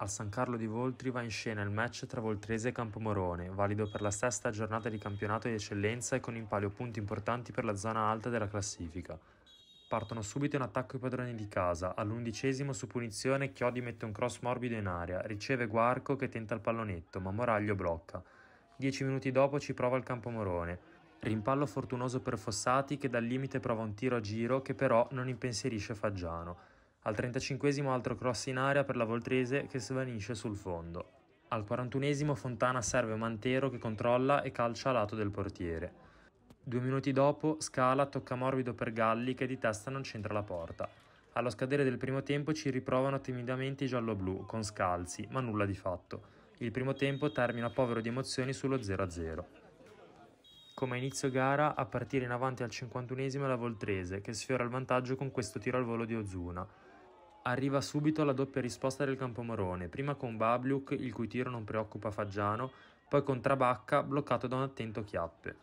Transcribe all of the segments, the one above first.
Al San Carlo di Voltri va in scena il match tra Voltrese e Campomorone, valido per la sesta giornata di campionato di eccellenza e con in palio punti importanti per la zona alta della classifica. Partono subito in attacco i padroni di casa. All'11° su punizione Chiodi mette un cross morbido in aria, riceve Guarco che tenta il pallonetto, ma Moraglio blocca. 10 minuti dopo ci prova il Campomorone. Rimpallo fortunoso per Fossati che dal limite prova un tiro a giro che però non impensierisce Faggiano. Al 35° altro cross in area per la Voltrese che svanisce sul fondo. Al 41° Fontana serve Mantero che controlla e calcia a lato del portiere. 2 minuti dopo Scala tocca morbido per Galli che di testa non centra la porta. Allo scadere del primo tempo ci riprovano timidamente i gialloblu con Scalzi, ma nulla di fatto. Il primo tempo termina povero di emozioni sullo 0-0. Come a inizio gara, a partire in avanti al 51° la Voltrese, che sfiora il vantaggio con questo tiro al volo di Ozuna. Arriva subito la doppia risposta del Campomorone, prima con Babliuk, il cui tiro non preoccupa Faggiano, poi con Trabacca, bloccato da un attento Chiappe.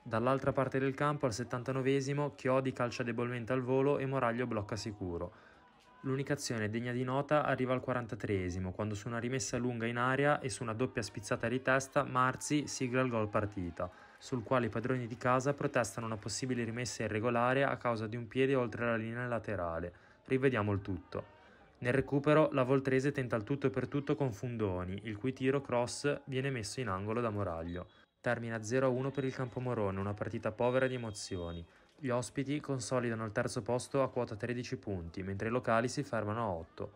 Dall'altra parte del campo, al 79°, Chiodi calcia debolmente al volo e Moraglio blocca sicuro. L'unica azione degna di nota arriva al 43°, quando su una rimessa lunga in aria e su una doppia spizzata di testa Marzi sigla il gol partita, sul quale i padroni di casa protestano una possibile rimessa irregolare a causa di un piede oltre la linea laterale. Rivediamo il tutto. Nel recupero la Voltrese tenta il tutto per tutto con Fundoni, il cui tiro cross viene messo in angolo da Moraglio. Termina 0-1 per il Campomorone, una partita povera di emozioni. Gli ospiti consolidano il terzo posto a quota 13 punti, mentre i locali si fermano a 8.